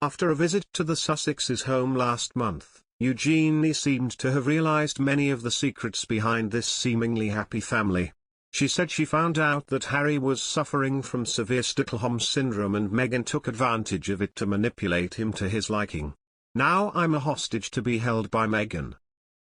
After a visit to the Sussexes' home last month, Eugenie seemed to have realized many of the secrets behind this seemingly happy family. She said she found out that Harry was suffering from severe Stockholm syndrome and Meghan took advantage of it to manipulate him to his liking. Now I'm a hostage to be held by Meghan.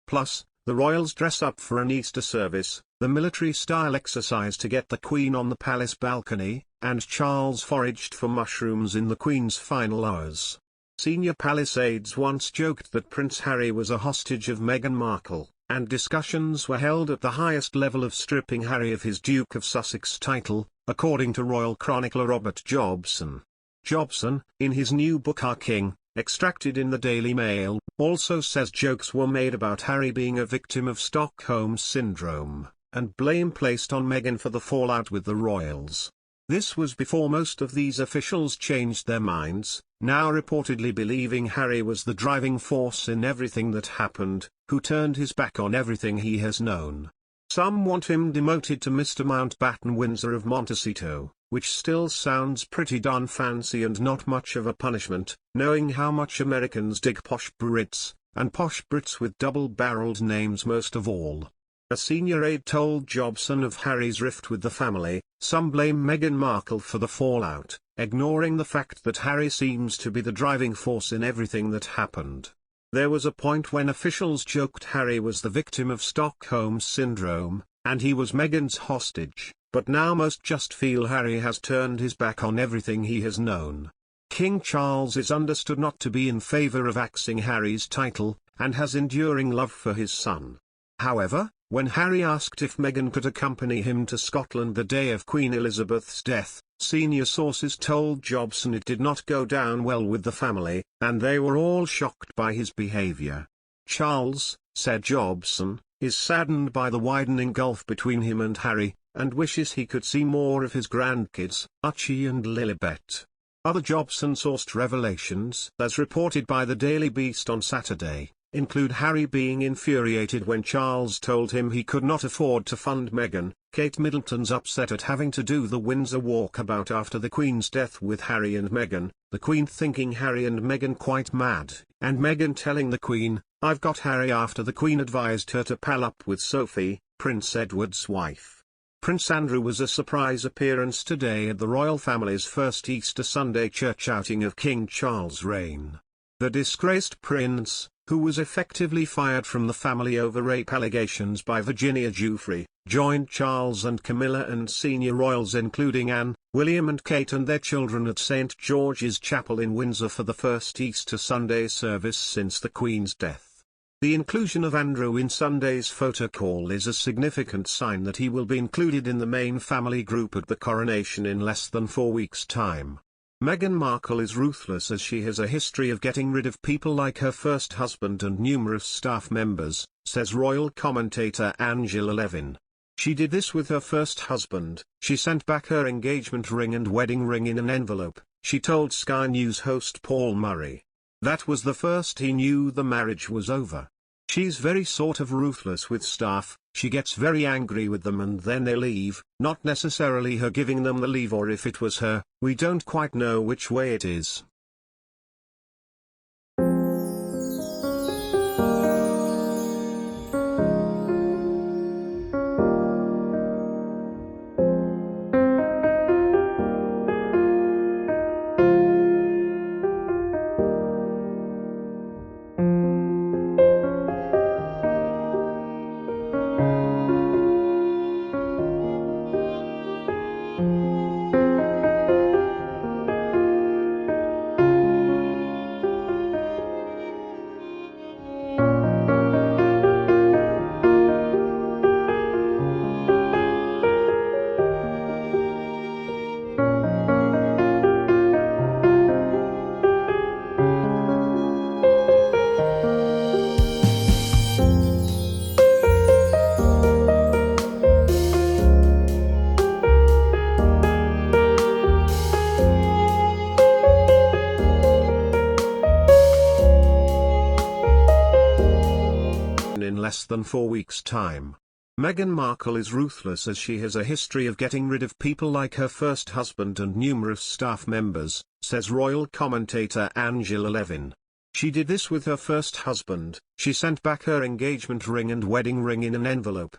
Plus, the royals dress up for an Easter service, the military-style exercise to get the Queen on the palace balcony, and Charles foraged for mushrooms in the Queen's final hours. Senior palace aides once joked that Prince Harry was a hostage of Meghan Markle, and discussions were held at the highest level of stripping Harry of his Duke of Sussex title, according to royal chronicler Robert Jobson. Jobson, in his new book Our King, extracted in the Daily Mail, also says jokes were made about Harry being a victim of Stockholm syndrome, and blame placed on Meghan for the fallout with the royals. This was before most of these officials changed their minds, now reportedly believing Harry was the driving force in everything that happened, who turned his back on everything he has known. Some want him demoted to Mr. Mountbatten Windsor of Montecito, which still sounds pretty darn fancy and not much of a punishment, knowing how much Americans dig posh Brits, and posh Brits with double-barreled names most of all. A senior aide told Jobson of Harry's rift with the family. Some blame Meghan Markle for the fallout, ignoring the fact that Harry seems to be the driving force in everything that happened. There was a point when officials joked Harry was the victim of Stockholm syndrome, and he was Meghan's hostage, but now most just feel Harry has turned his back on everything he has known. King Charles is understood not to be in favour of axing Harry's title, and has enduring love for his son. However, when Harry asked if Meghan could accompany him to Scotland the day of Queen Elizabeth's death, senior sources told Jobson it did not go down well with the family, and they were all shocked by his behaviour. Charles, said Jobson, is saddened by the widening gulf between him and Harry, and wishes he could see more of his grandkids, Archie and Lilibet. Other Jobson-sourced revelations, as reported by the Daily Beast on Saturday, include Harry being infuriated when Charles told him he could not afford to fund Meghan, Kate Middleton's upset at having to do the Windsor walkabout after the Queen's death with Harry and Meghan, the Queen thinking Harry and Meghan quite mad, and Meghan telling the Queen, "I've got Harry," after the Queen advised her to pal up with Sophie, Prince Edward's wife. Prince Andrew was a surprise appearance today at the royal family's first Easter Sunday church outing of King Charles' reign. The disgraced prince, who was effectively fired from the family over rape allegations by Virginia Giuffre, joined Charles and Camilla and senior royals including Anne, William and Kate and their children at St. George's Chapel in Windsor for the first Easter Sunday service since the Queen's death. The inclusion of Andrew in Sunday's photo call is a significant sign that he will be included in the main family group at the coronation in less than 4 weeks' time. Meghan Markle is ruthless as she has a history of getting rid of people like her first husband and numerous staff members, says royal commentator Angela Levin. She did this with her first husband. She sent back her engagement ring and wedding ring in an envelope, she told Sky News host Paul Murray. That was the first he knew the marriage was over. She's very sort of ruthless with staff, she gets very angry with them and then they leave, not necessarily her giving them the leave, or if it was her, we don't quite know which way it is. In less than 4 weeks' time. Meghan Markle is ruthless as she has a history of getting rid of people like her first husband and numerous staff members, says royal commentator Angela Levin. She did this with her first husband. She sent back her engagement ring and wedding ring in an envelope,